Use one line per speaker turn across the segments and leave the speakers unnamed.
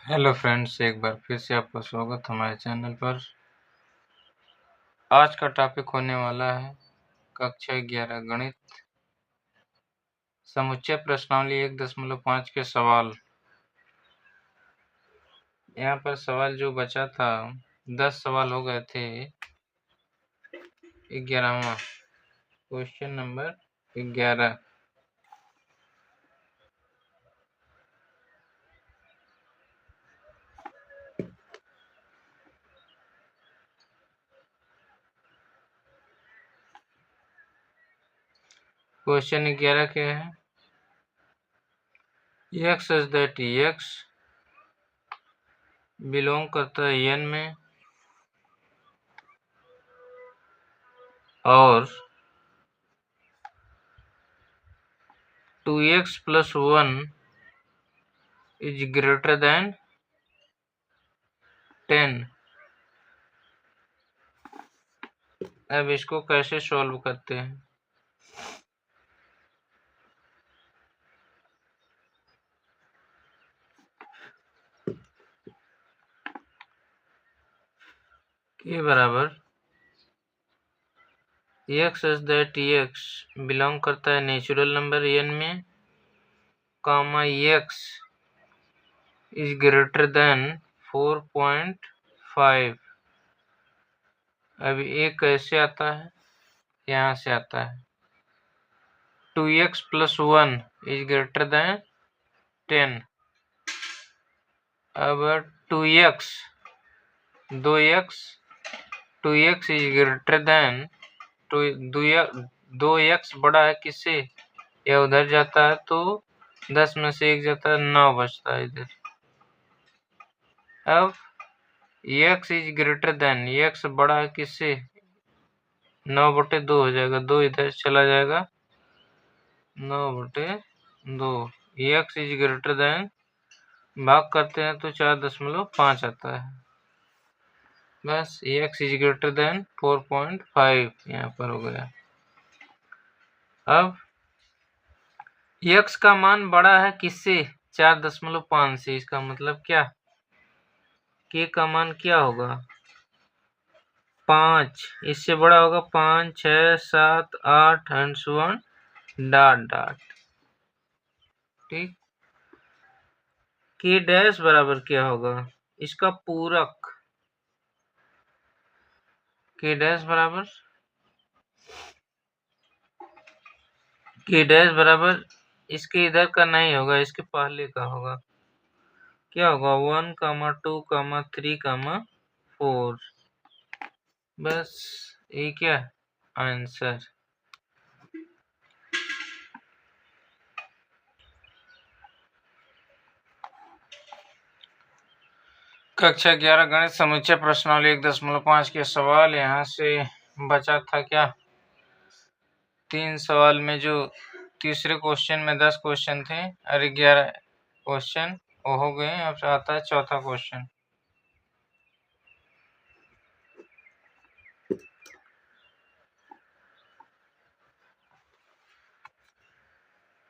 Hello friends, एक बार फिर से आपका स्वागत हमारे चैनल पर। आज का टॉपिक होने वाला है कक्षा 11 गणित, समुच्चय प्रश्नावली 1.5 के सवाल। यहाँ पर सवाल जो बचा था 10 सवाल हो गए थे। 11वां क्वेश्चन नंबर 11। क्वेश्चन 11 क्या है? x such that x belong करता है n में और 2x plus 1 is greater than 10। अब इसको कैसे सॉल्व करते हैं? के बराबर x such that x belong करता है नेचुरल नंबर n में, कामा x इज ग्रेटर देन 4.5। अब ये कैसे आता है? यहाँ से आता है 2x plus 1 is greater than 10। अब 2x 2x is greater than 2x बड़ा है किससे? यह उधर जाता है तो 10 में से 1 जाता है, 9 बचता है इधर। अब x is greater than, x बड़ा है किससे? 9/2 हो जाएगा, 2 इधर चला जाएगा, 9/2। x इज ग्रेटर देन, भाग करते हैं तो 4.5 आता है। बस x इज ग्रेटर देन 4.5 यहाँ पर हो गया। अब x का मान बड़ा है किससे? 4.5 से। इसका मतलब क्या? k का मान क्या होगा? 5। इससे बड़ा होगा 5, 6, 7, 8 and so on dot dot. ठीक। k डैश बराबर क्या होगा? इसका पूरक। k डैश बराबर इसके इधर का नहीं होगा, इसके पहले का होगा। क्या होगा? 1, 2, 3, 4। बस ये क्या आंसर। कक्षा 11 गणित समुच्चय प्रश्नावली 1.5 के सवाल। यहाँ से बचा था क्या? 3 सवाल में जो तीसरे क्वेश्चन में 10 क्वेश्चन थे और 11 क्वेश्चन वो हो गए। अब आता है चौथा क्वेश्चन।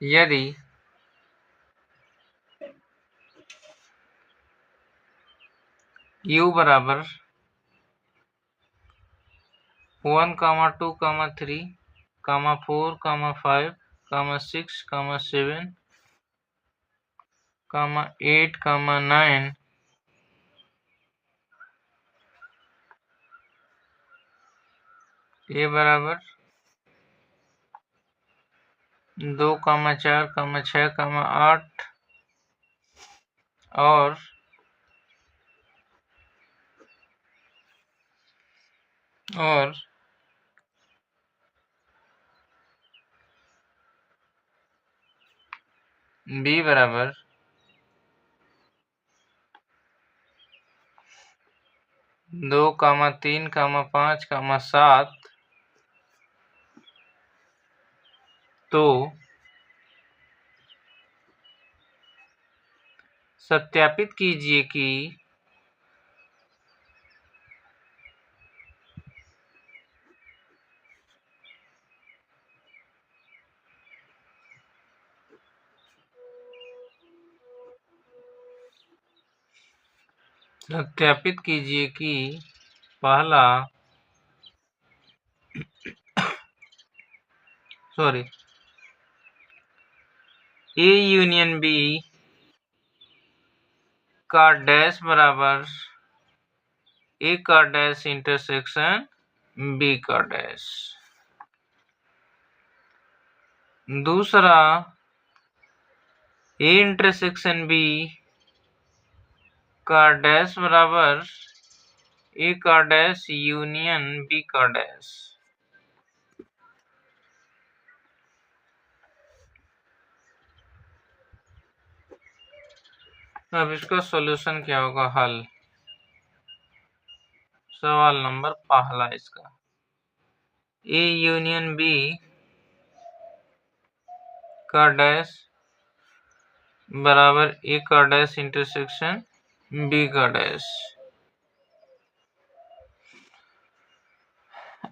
यदि u बराबर 1, 2, 3, 4, 5, 6, 7, 8, 9 ये बराबर 2, 4, 6, 8 और b बराबर 2, 3, 5, 7। तो सत्यापित कीजिए कि सत्यापित कीजिए कि पहला ए यूनियन बी का डैश बराबर ए का डैश इंटरसेक्शन बी का डैश। दूसरा ए इंटरसेक्शन बी का डैश बराबर ए का डैश यूनियन बी का डैश। अब इसका सॉल्यूशन क्या होगा, हल। सवाल नंबर पहला इसका ए यूनियन बी का डैश बराबर ए का डैश इंटरसेक्शन बी का डैश।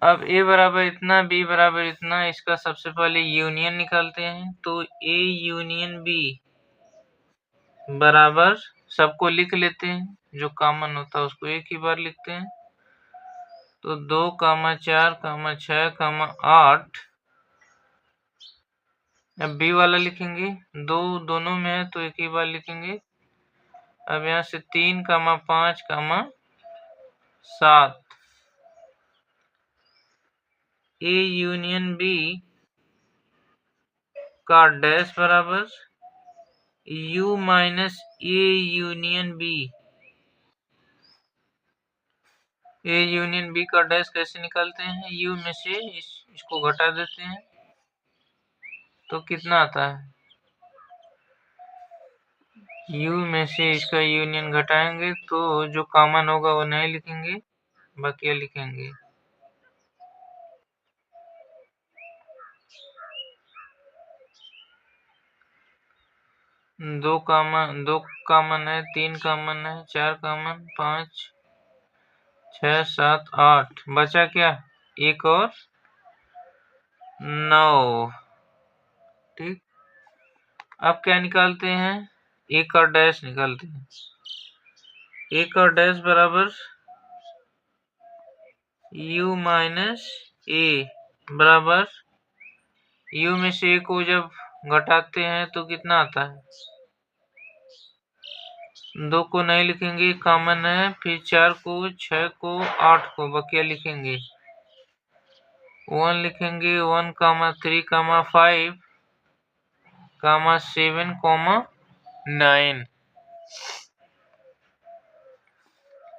अब ए बराबर इतना, बी बराबर इतना, इसका सबसे पहले यूनियन निकालते हैं। तो ए यूनियन बी बराबर सबको लिख लेते हैं, जो कॉमन होता है उसको एक ही बार लिखते हैं। तो 2, 4, 6, 8। अब बी वाला लिखेंगे, दो दोनों में है तो एक ही बार लिखेंगे। अब यहाँ से 3, 5, 7। ए यूनियन बी का डैश बराबर U minus A union B. A union B का डैश कैसे निकालते हैं, यू में से इसको घटा देते हैं तो कितना आता है, यू में से इसका यूनियन घटाएंगे तो जो कॉमन होगा वो नहीं लिखेंगे, बाकी लिखेंगे। दो कॉमन है, 3 कॉमन है, 4 कॉमन, 5, 6, 7, 8। बचा क्या, एक और 9। ठीक। अब क्या निकालते हैं, ए का डैश निकालते हैं। ए का डैश बराबर यू माइनस ए बराबर यू में से ए को जब घटाते हैं तो कितना आता है, 2 को नहीं लिखेंगे, कॉमन है। फिर 4 को, 6 को, 8 को, बकिया लिखेंगे। 1 लिखेंगे, 1, 3, 5, 7, 9।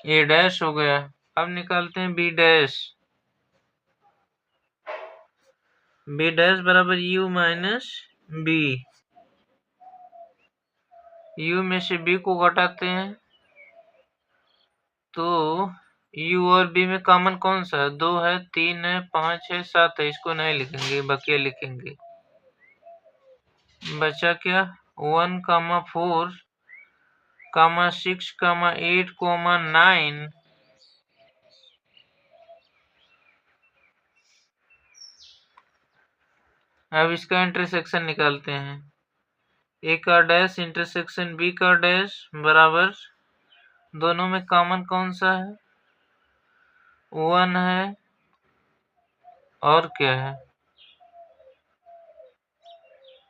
ए डैश हो गया। अब निकालते हैं बी डैश। बी डैश बराबर यू माइनस बी। यू में से बी को घटाते हैं तो यू और बी में कॉमन कौन सा है, 2 है, 3 है, 5 है, 7 है। इसको नहीं लिखेंगे, बकिया लिखेंगे। बचा क्या, 1, 4, 6, 8, 9। अब इसका इंटरसेक्शन निकालते हैं। ए का डैश इंटरसेक्शन बी का डैश बराबर, दोनों में कॉमन कौन सा है, 1 है और क्या है,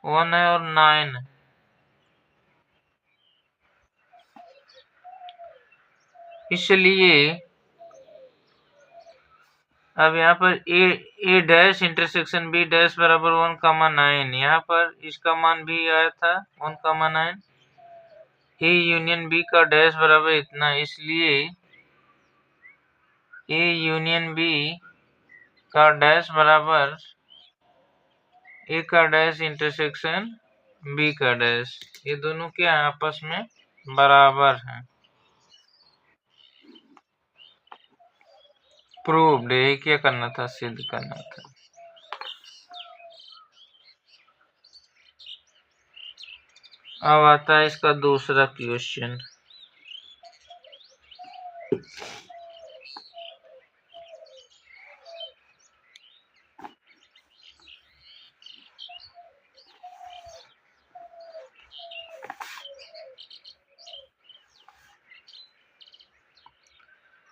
1 है और 9 है। इसलिए अब यहाँ पर ए डैश इंटरसेक्शन बी डैश बराबर 1, 9। यहाँ पर इसका मान भी आया था 1, 9। ए यूनियन बी का डैश बराबर इतना, इसलिए ए यूनियन बी का डैश बराबर ए का डैश इंटरसेक्शन बी का डैश। ये दोनों क्या है, आपस में बराबर हैं। प्रूव्ड, ये क्या करना था, सिद्ध करना था। अब आता है इसका दूसरा क्वेश्चन।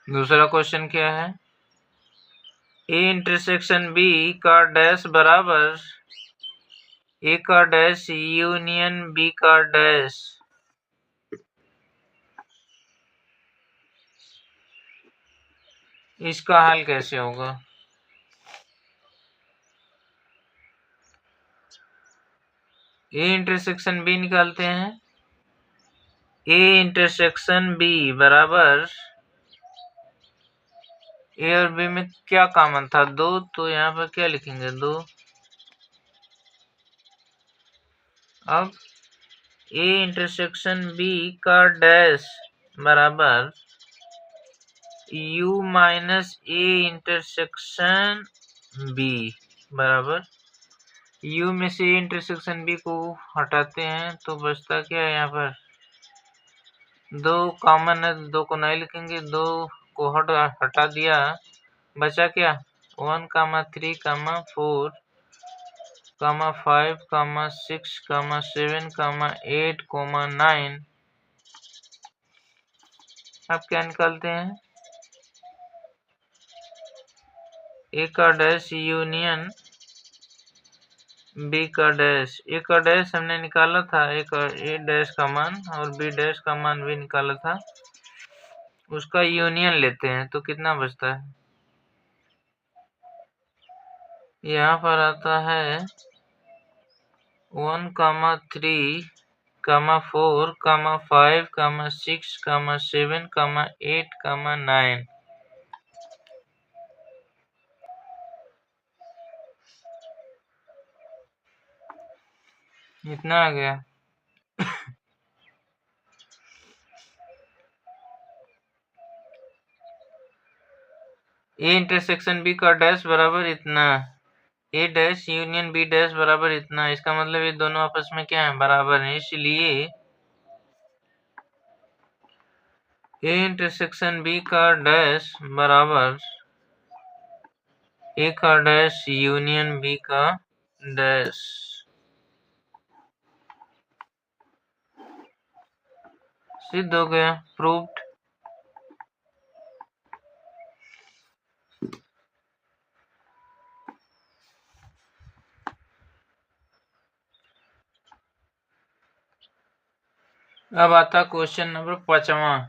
दूसरा क्वेश्चन क्या है, ए इंटरसेक्शन बी का डैश बराबर ए का डैश यूनियन बी का डैश। इसका हल कैसे होगा? ए इंटरसेक्शन बी निकालते हैं। ए इंटरसेक्शन बी बराबर ए और बी में क्या कॉमन था? 2, तो यहाँ पर क्या लिखेंगे? 2। अब ए इंटरसेक्शन बी का डैश बराबर U minus A intersection B बराबर यू में से इंटरसेक्शन बी को हटाते हैं तो बचता क्या है? यहाँ पर 2 कॉमन है, 2 को नहीं लिखेंगे, 2 को हटा दिया, बचा क्या? 1, 3, 4, 5, 6, 7, 8, 9। अब क्या निकालते हैं? ए का डैश यूनियन बी का डैश। ए का डैश हमने निकाला था, ए डैश का मान और बी डैश का मान भी निकाला था, उसका यूनियन लेते हैं तो कितना बचता है? यहाँ पर आता है 1, 3, 4, 5, 6, 7, 8, 9। इतना आ गया। ए इंटरसेक्शन बी का डैश बराबर इतना, ए डैश यूनियन बी डैश बराबर इतना। इसका मतलब ये दोनों आपस में क्या है? बराबर है। इसलिए ए इंटरसेक्शन बी का डैश बराबर ए का डैश यूनियन बी का डैश। सिद्ध हो गया, प्रूव्ड। अब आता क्वेश्चन नंबर 5वां।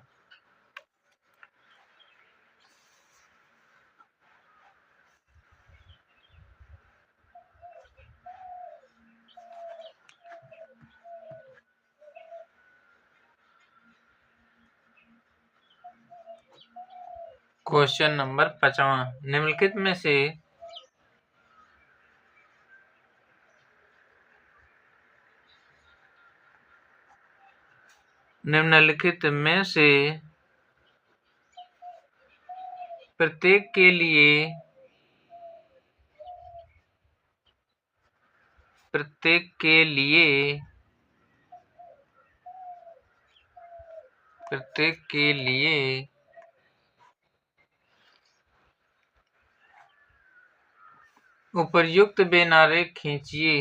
क्वेश्चन नंबर 5वां, निम्नलिखित में से प्रत्येक के लिए उपर्युक्त बेनारेख खींचिए।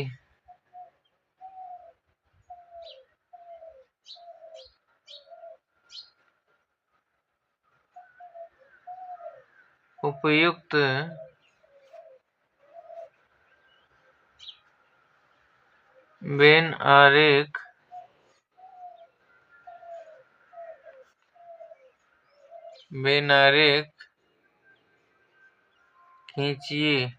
उपयुक्त बेनारेख खींचिए।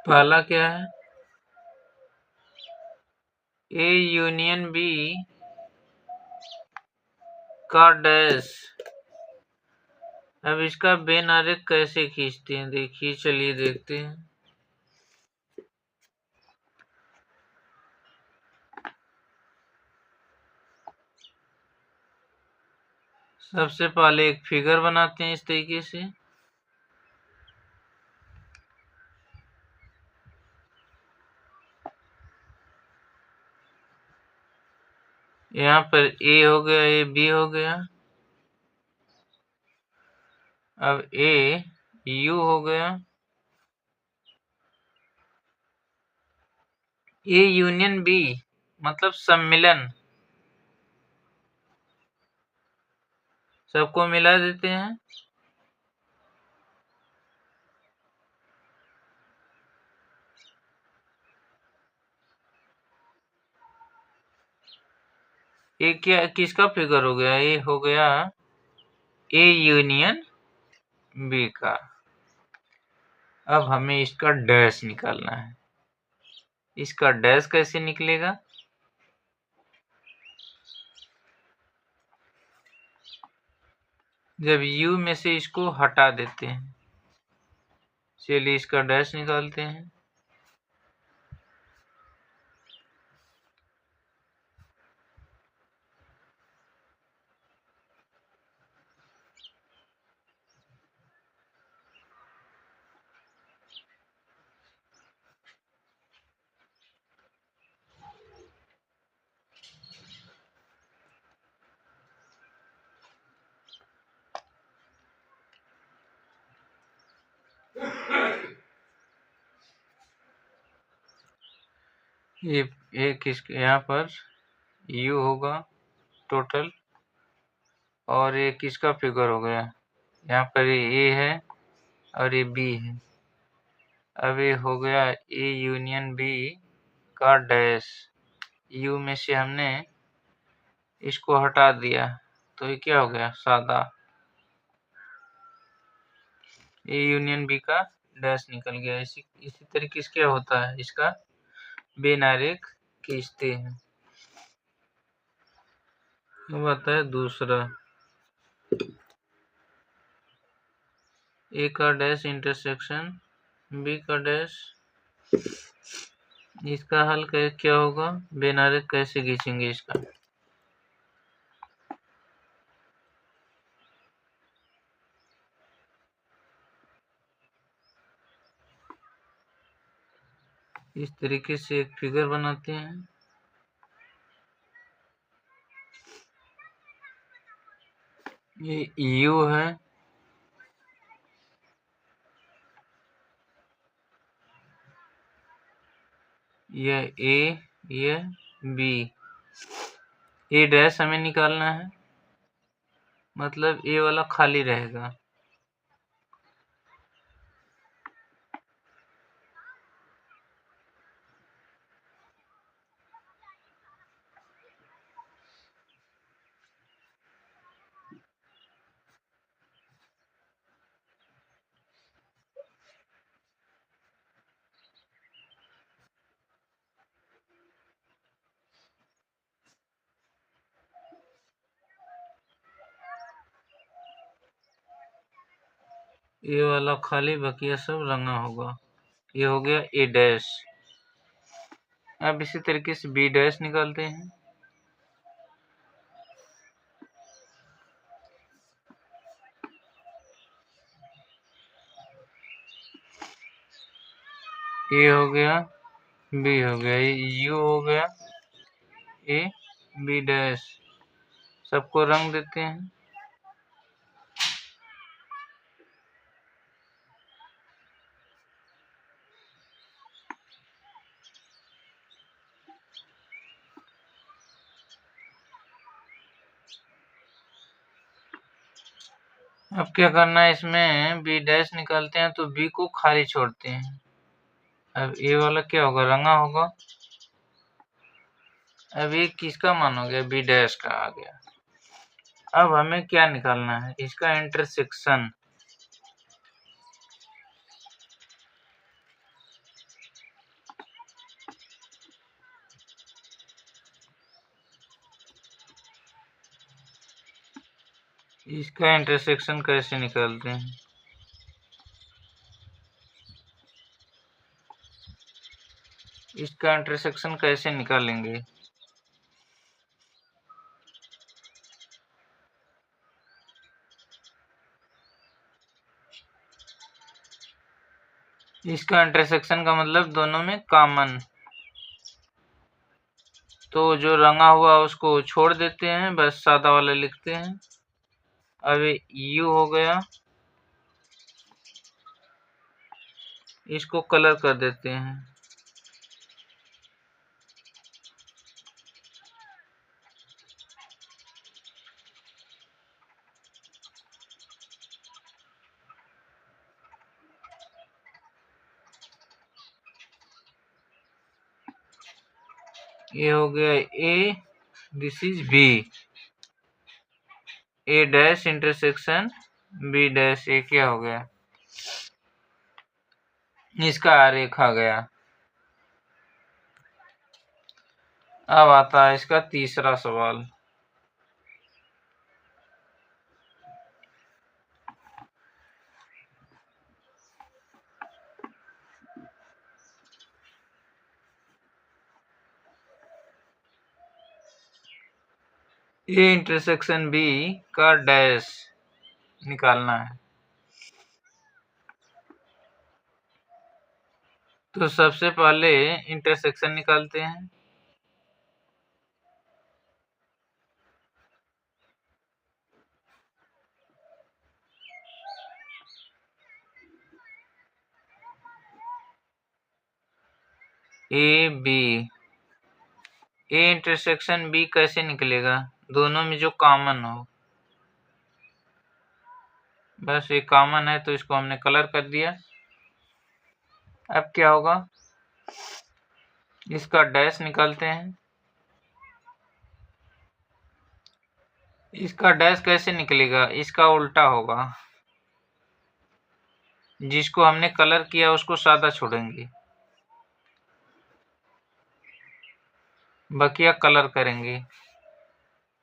पहला क्या है? ए यूनियन बी का डैश। अब इसका बेनारेख कैसे खींचते हैं? देखिए, चलिए देखते हैं। सबसे पहले एक फिगर बनाते हैं इस तरीके से। यहाँ पर ए हो गया, ए बी हो गया। अब ए यू हो गया, ए यूनियन बी मतलब सम्मिलन, सबको मिला देते हैं। ये क्या किसका फिगर हो गया? ये हो गया ए यूनियन बी का। अब हमें इसका डैश निकालना है। इसका डैश कैसे निकलेगा? जब u में से इसको हटा देते हैं। चलिए इसका डैश निकालते हैं। ये किसके यहाँ पर u होगा टोटल, और ये किसका फिगर हो गया? यहाँ पर ये a है और ये b है। अब ये हो गया a यूनियन b का डैश। u में से हमने इसको हटा दिया तो ये क्या हो गया? सादा। ए यूनियन बी का डैश निकल गया। इसी तरीके से क्या होता है? इसका बेनारेख खींचते हैं। अब आता है दूसरा, ए का डैश इंटरसेक्शन बी का डैश। इसका हल क्या होगा? बेनारेख कैसे खींचेंगे इसका? इस तरीके से एक फिगर बनाते हैं। ये u है, यह a, यह b। ए डैश हमें निकालना है, मतलब ए वाला खाली रहेगा। ए वाला खाली, बकिया सब रंगा होगा। ये हो गया ए डैश। अब इसी तरीके से बी डैश निकालते हैं। ए हो गया, बी हो गया, ये यू हो गया, ए बी डैश। सबको रंग देते हैं। अब क्या करना है? इसमें बी डैश निकालते हैं तो बी को खाली छोड़ते हैं। अब ए वाला क्या होगा? रंगा होगा। अब ये किसका मान हो गया? बी डैश का आ गया। अब हमें क्या निकालना है? इसका इंटरसेक्शन। इसका इंटरसेक्शन कैसे निकालते हैं? इसका इंटरसेक्शन कैसे निकालेंगे? इसका इंटरसेक्शन का मतलब दोनों में कॉमन। तो जो रंगा हुआ उसको छोड़ देते हैं, बस सादा वाला लिखते हैं। अब यू हो गया, इसको कलर कर देते हैं। ये हो गया A, this is B, A dash intersection B dash, A क्या हो गया, इसका आरेख आ गया। अब आता है इसका तीसरा सवाल। ए इंटरसेक्शन बी का डैश निकालना है। तो सबसे पहले इंटरसेक्शन निकालते हैं। A B, A intersection B कैसे निकलेगा, दोनों में जो कॉमन हो, बस ये कॉमन है तो इसको हमने कलर कर दिया। अब क्या होगा, इसका डैश निकालते हैं। इसका डैश कैसे निकलेगा, इसका उल्टा होगा, जिसको हमने कलर किया उसको सादा छोड़ेंगे, बकिया कलर करेंगे।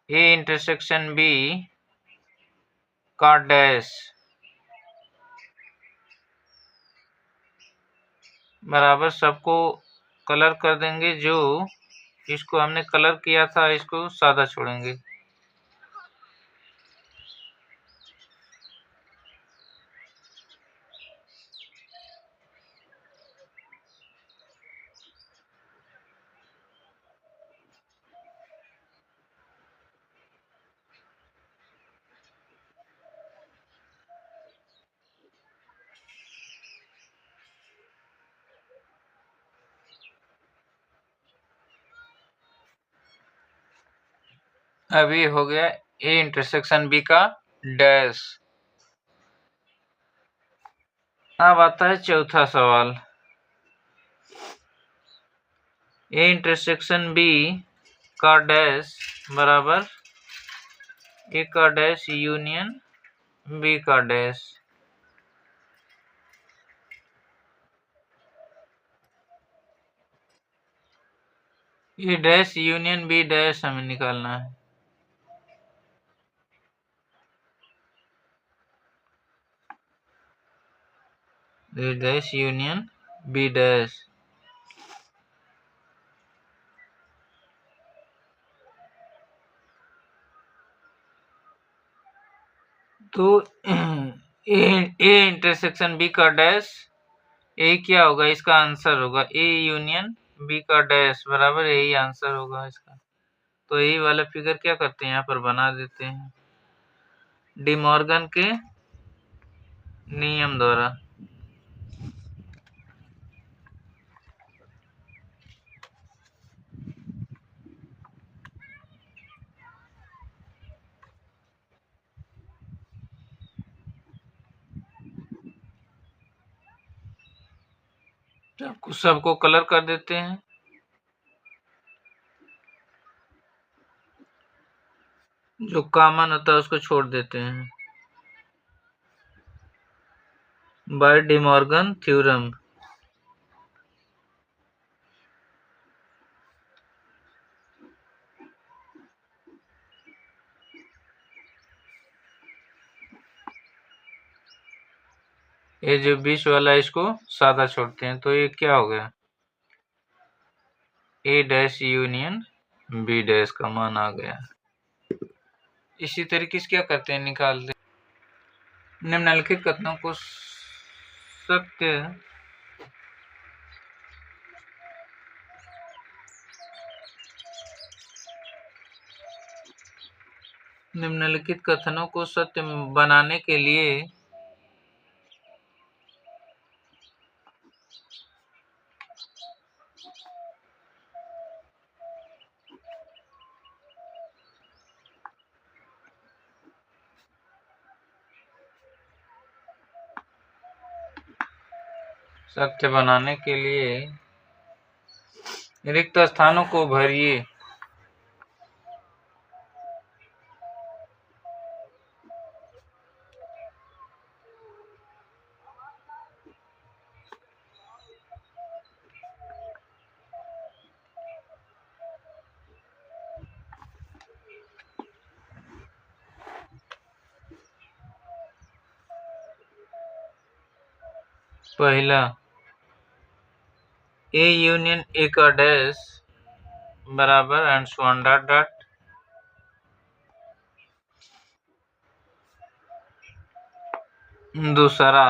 ए इंटरसेक्शन बी का डैश बराबर सबको कलर कर देंगे, जो इसको हमने कलर किया था इसको सादा छोड़ेंगे। अब ये हो गया ए इंटरसेक्शन बी का डैश। अब आता है चौथा सवाल। ए इंटरसेक्शन बी का डैश बराबर ए का डैश यूनियन बी का डैश। ए डैश यूनियन बी डैश हमें निकालना है। ए डैश यूनियन बी डैश, तो ए इंटरसेक्शन बी का डैश, ए क्या होगा, इसका आंसर होगा ए यूनियन बी का डैश बराबर यही आंसर होगा इसका। तो यही वाला फिगर क्या करते हैं, यहाँ पर बना देते हैं डी मॉर्गन के नियम द्वारा। सबको कलर कर देते हैं। जो कॉमन होता है उसको छोड़ देते हैं बाय डी मॉर्गन थ्योरम। ये जो बीच वाला इसको सादा छोड़ते हैं, तो ये क्या हो गया, ए डैश यूनियन बी डैश का मान आ गया। इसी तरीके से क्या करते हैं, निकालते निम्नलिखित कथनों को सत्य निम्नलिखित कथनों को सत्य बनाने के लिए रिक्त स्थानों को भरिए। पहला, ए यूनियन ए का डैश बराबर and so on dot dot. दूसरा,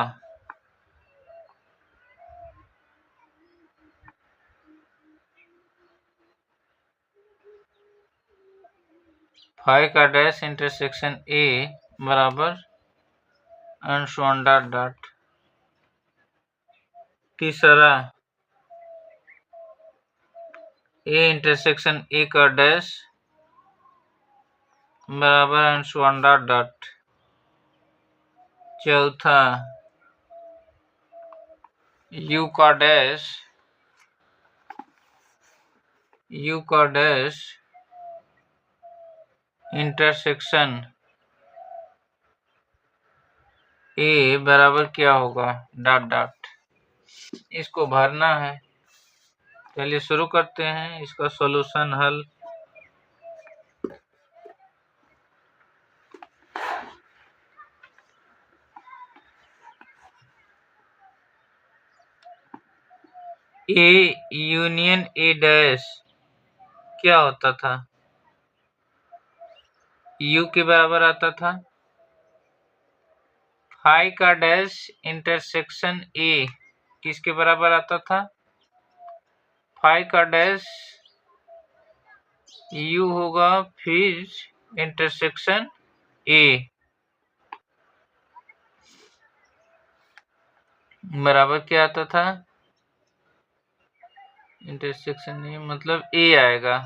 फाइव का डैश इंटरसेक्शन ए बराबर and so on dot dot. तीसरा, ए इंटरसेक्शन ए का डैश बराबर and so on dot dot. चौथा, यू का डैश इंटरसेक्शन ए बराबर क्या होगा, डॉट डॉट। इसको भरना है। चलिए शुरू करते हैं इसका सॉल्यूशन हल। ए यूनियन ए डैश क्या होता था, यू के बराबर आता था। फाई का डैश इंटरसेक्शन ए किसके बराबर आता था, फाई का डैश यू होगा फिर इंटरसेक्शन ए बराबर क्या आता था, इंटरसेक्शन ए मतलब ए आएगा।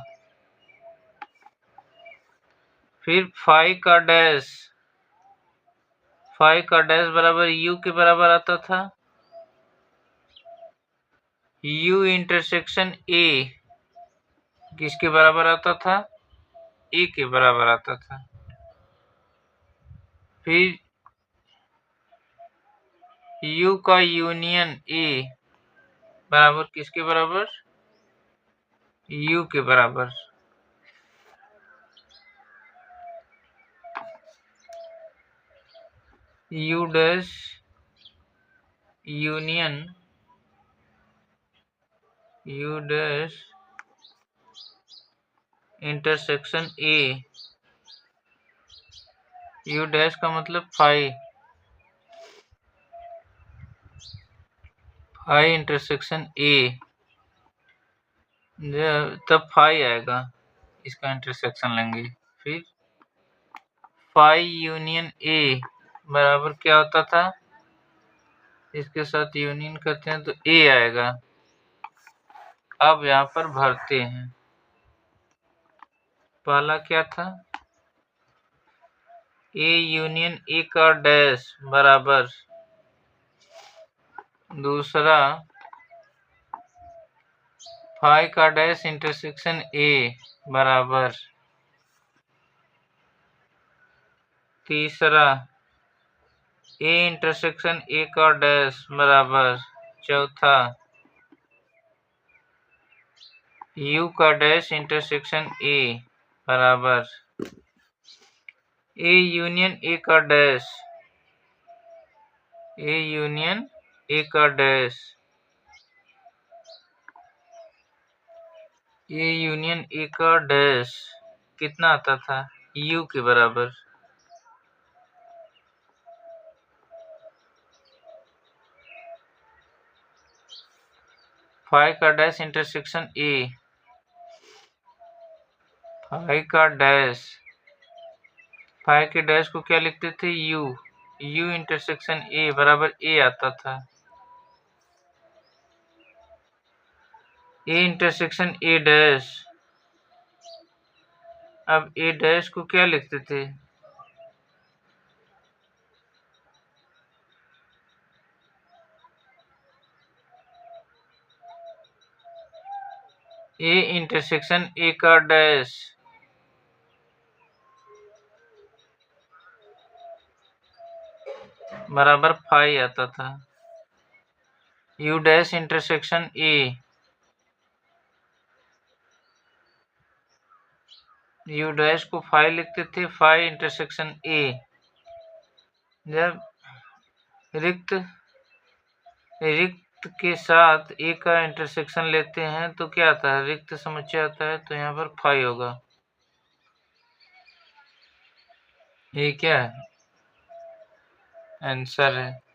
फिर फाई का डैश बराबर यू के बराबर आता था। यू इंटरसेक्शन ए किसके बराबर आता था, ए के बराबर आता था। फिर यू का यूनियन ए बराबर किसके बराबर, यू के बराबर। You dash union you dash intersection A, you dash का मतलब फाई इंटरसेक्शन ए, तब फाई आएगा, इसका इंटरसेक्शन लेंगे। फिर फाई यूनियन ए बराबर क्या होता था, इसके साथ यूनियन करते हैं तो ए आएगा। अब यहाँ पर भरते हैं। पहला क्या था, ए यूनियन ए का डैश बराबर, दूसरा फाई का डैश इंटरसेक्शन ए बराबर, तीसरा ए इंटरसेक्शन ए का डैश बराबर, चौथा यू का डैश इंटरसेक्शन ए बराबर ए यूनियन ए का डैश कितना आता था, यू के बराबर। फाई का डैश इंटरसेक्शन ए, फाई के डैश को क्या लिखते थे, यू इंटरसेक्शन ए बराबर ए आता था। ए इंटरसेक्शन ए डैश, अब ए डैश को क्या लिखते थे, ए इंटरसेक्शन ए का डैश बराबर फाई आता था। You dash intersection A, you dash को फाई लिखते थे, फाई इंटरसेक्शन ए। जब रिक्त के साथ ए का इंटरसेक्शन लेते हैं तो क्या आता है, रिक्त समुच्चय आता है, तो यहाँ पर फाई होगा। ये क्या है, आंसर है।